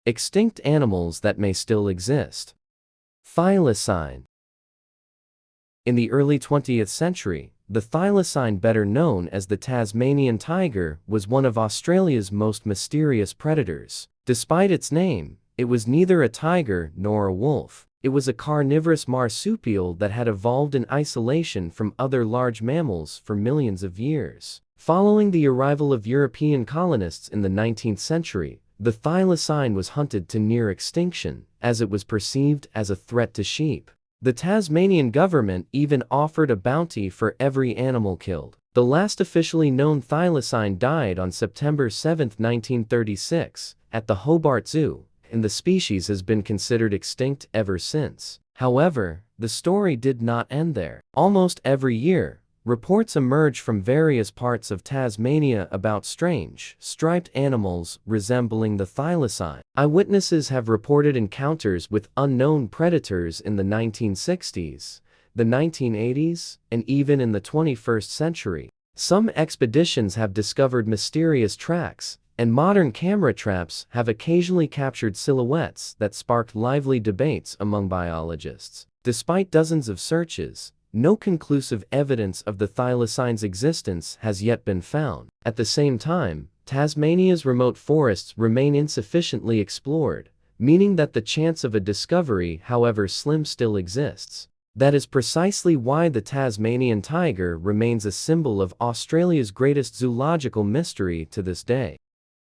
Extinct animals that may still exist. Thylacine. In the early 20th century, the thylacine, better known as the Tasmanian tiger, was one of Australia's most mysterious predators. Despite its name, it was neither a tiger nor a wolf. It was a carnivorous marsupial that had evolved in isolation from other large mammals for millions of years. Following the arrival of European colonists in the 19th century, the thylacine was hunted to near extinction, as it was perceived as a threat to sheep. The Tasmanian government even offered a bounty for every animal killed. The last officially known thylacine died on September 7, 1936, at the Hobart Zoo, and the species has been considered extinct ever since. However, the story did not end there. Almost every year, reports emerge from various parts of Tasmania about strange, striped animals resembling the thylacine. Eyewitnesses have reported encounters with unknown predators in the 1960s, the 1980s, and even in the 21st century. Some expeditions have discovered mysterious tracks, and modern camera traps have occasionally captured silhouettes that sparked lively debates among biologists. Despite dozens of searches, no conclusive evidence of the thylacine's existence has yet been found. At the same time, Tasmania's remote forests remain insufficiently explored, meaning that the chance of a discovery, however slim, still exists. That is precisely why the Tasmanian tiger remains a symbol of Australia's greatest zoological mystery to this day.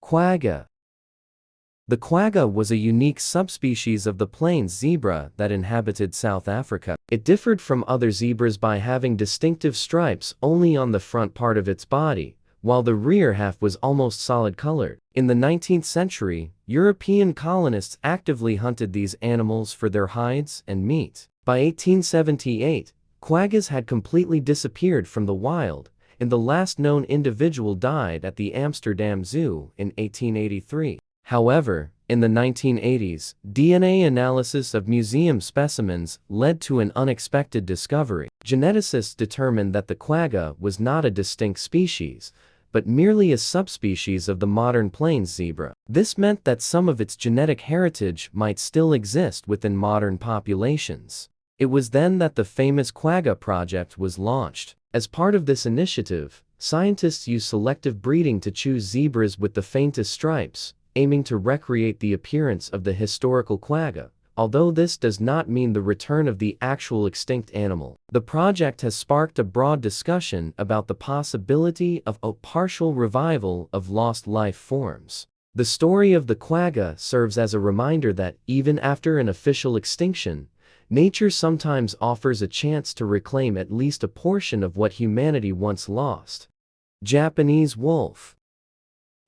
Quagga. The quagga was a unique subspecies of the plains zebra that inhabited South Africa. It differed from other zebras by having distinctive stripes only on the front part of its body, while the rear half was almost solid-colored. In the 19th century, European colonists actively hunted these animals for their hides and meat. By 1878, quaggas had completely disappeared from the wild, and the last known individual died at the Amsterdam Zoo in 1883. However, in the 1980s, DNA analysis of museum specimens led to an unexpected discovery. Geneticists determined that the quagga was not a distinct species, but merely a subspecies of the modern plains zebra. This meant that some of its genetic heritage might still exist within modern populations. It was then that the famous Quagga project was launched. As part of this initiative, scientists used selective breeding to choose zebras with the faintest stripes, aiming to recreate the appearance of the historical quagga, although this does not mean the return of the actual extinct animal. The project has sparked a broad discussion about the possibility of a partial revival of lost life forms. The story of the quagga serves as a reminder that, even after an official extinction, nature sometimes offers a chance to reclaim at least a portion of what humanity once lost. Japanese wolf.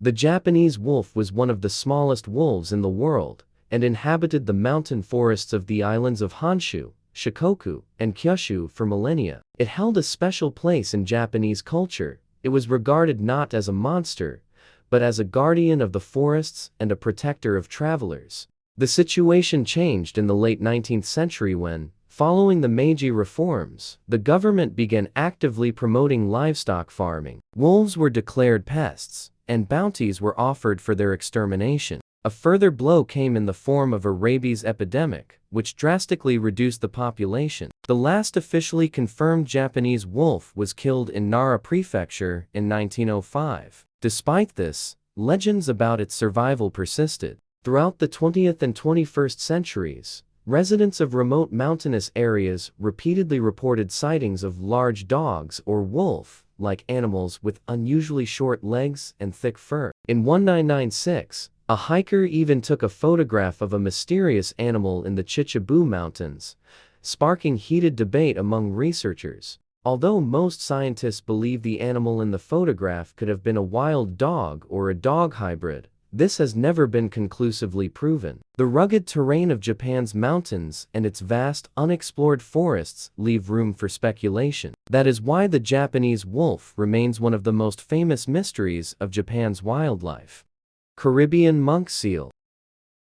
The Japanese wolf was one of the smallest wolves in the world, and inhabited the mountain forests of the islands of Honshu, Shikoku, and Kyushu for millennia. It held a special place in Japanese culture. It was regarded not as a monster, but as a guardian of the forests and a protector of travelers. The situation changed in the late 19th century when, following the Meiji reforms, the government began actively promoting livestock farming. Wolves were declared pests, and bounties were offered for their extermination. A further blow came in the form of a rabies epidemic, which drastically reduced the population. The last officially confirmed Japanese wolf was killed in Nara Prefecture in 1905. Despite this, legends about its survival persisted. Throughout the 20th and 21st centuries, residents of remote mountainous areas repeatedly reported sightings of large dogs or wolf-like animals with unusually short legs and thick fur. In 1996, a hiker even took a photograph of a mysterious animal in the Chichabu Mountains, sparking heated debate among researchers. Although most scientists believe the animal in the photograph could have been a wild dog or a dog hybrid, this has never been conclusively proven. The rugged terrain of Japan's mountains and its vast, unexplored forests leave room for speculation. That is why the Japanese wolf remains one of the most famous mysteries of Japan's wildlife. Caribbean monk seal.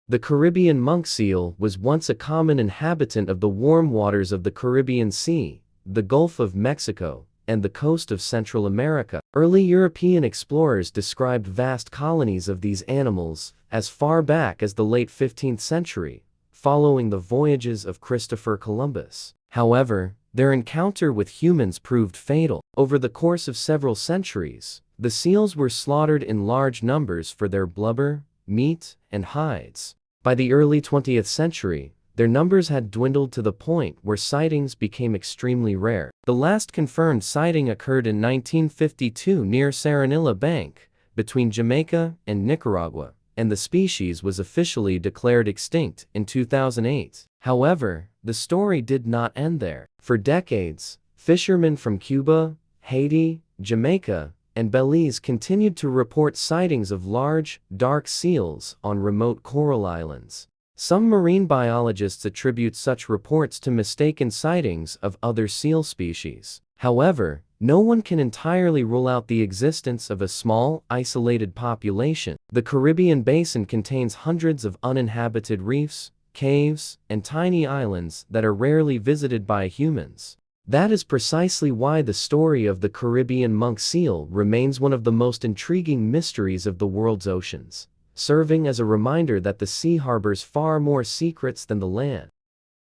The Caribbean monk seal was once a common inhabitant of the warm waters of the Caribbean Sea, the Gulf of Mexico, and the coast of Central America. Early European explorers described vast colonies of these animals as far back as the late 15th century, following the voyages of Christopher Columbus. However, their encounter with humans proved fatal. Over the course of several centuries, the seals were slaughtered in large numbers for their blubber, meat, and hides. By the early 20th century, their numbers had dwindled to the point where sightings became extremely rare. The last confirmed sighting occurred in 1952 near Saranilla Bank, between Jamaica and Nicaragua, and the species was officially declared extinct in 2008. However, the story did not end there. For decades, fishermen from Cuba, Haiti, Jamaica, and Belize continued to report sightings of large, dark seals on remote coral islands. Some marine biologists attribute such reports to mistaken sightings of other seal species. However, no one can entirely rule out the existence of a small, isolated population. The Caribbean basin contains hundreds of uninhabited reefs, caves, and tiny islands that are rarely visited by humans. That is precisely why the story of the Caribbean monk seal remains one of the most intriguing mysteries of the world's oceans, serving as a reminder that the sea harbors far more secrets than the land.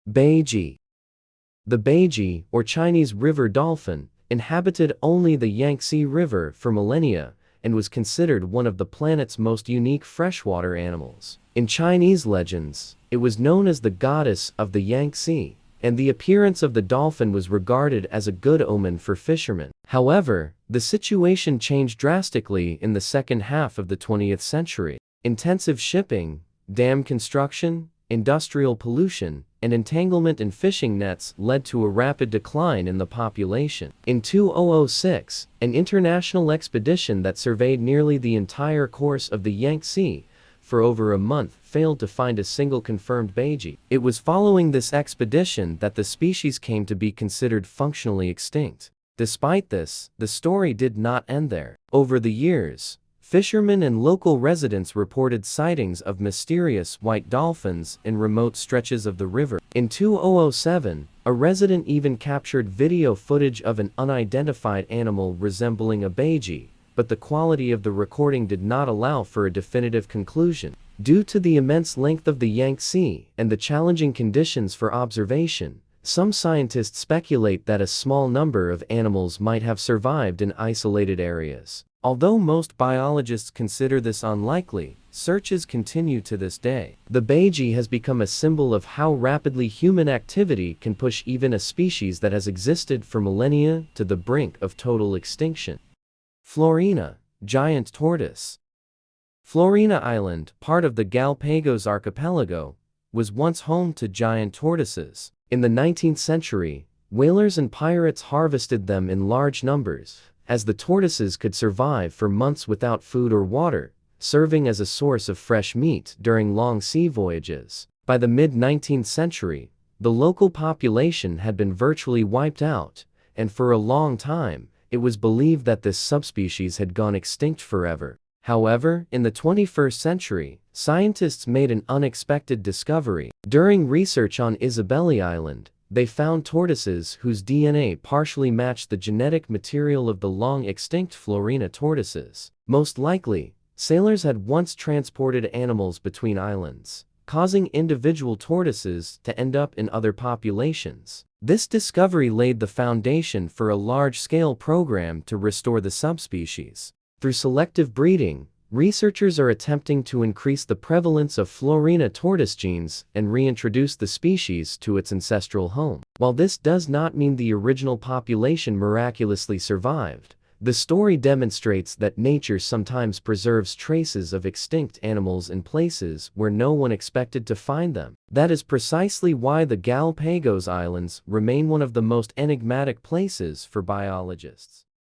Beiji. The Beiji, or Chinese river dolphin, inhabited only the Yangtze River for millennia and was considered one of the planet's most unique freshwater animals. In Chinese legends, it was known as the goddess of the Yangtze, and the appearance of the dolphin was regarded as a good omen for fishermen. However, the situation changed drastically in the second half of the 20th century. Intensive shipping, dam construction, industrial pollution, and entanglement in fishing nets led to a rapid decline in the population. In 2006, an international expedition that surveyed nearly the entire course of the Yangtze for over a month failed to find a single confirmed Beiji. It was following this expedition that the species came to be considered functionally extinct. Despite this, the story did not end there. Over the years, fishermen and local residents reported sightings of mysterious white dolphins in remote stretches of the river. In 2007, a resident even captured video footage of an unidentified animal resembling a Beiji, but the quality of the recording did not allow for a definitive conclusion. Due to the immense length of the Yangtze and the challenging conditions for observation, some scientists speculate that a small number of animals might have survived in isolated areas. Although most biologists consider this unlikely, searches continue to this day. The Beiji has become a symbol of how rapidly human activity can push even a species that has existed for millennia to the brink of total extinction. Floreana, giant tortoise. Floreana Island, part of the Galapagos archipelago, was once home to giant tortoises. In the 19th century, whalers and pirates harvested them in large numbers, as the tortoises could survive for months without food or water, serving as a source of fresh meat during long sea voyages. By the mid-19th century, the local population had been virtually wiped out, and for a long time, it was believed that this subspecies had gone extinct forever. However, in the 21st century, scientists made an unexpected discovery. During research on Isabelle Island, they found tortoises whose DNA partially matched the genetic material of the long-extinct Floreana tortoises. Most likely, sailors had once transported animals between islands, causing individual tortoises to end up in other populations. This discovery laid the foundation for a large-scale program to restore the subspecies. Through selective breeding, researchers are attempting to increase the prevalence of Floreana tortoise genes and reintroduce the species to its ancestral home. While this does not mean the original population miraculously survived, the story demonstrates that nature sometimes preserves traces of extinct animals in places where no one expected to find them. That is precisely why the Galapagos Islands remain one of the most enigmatic places for biologists.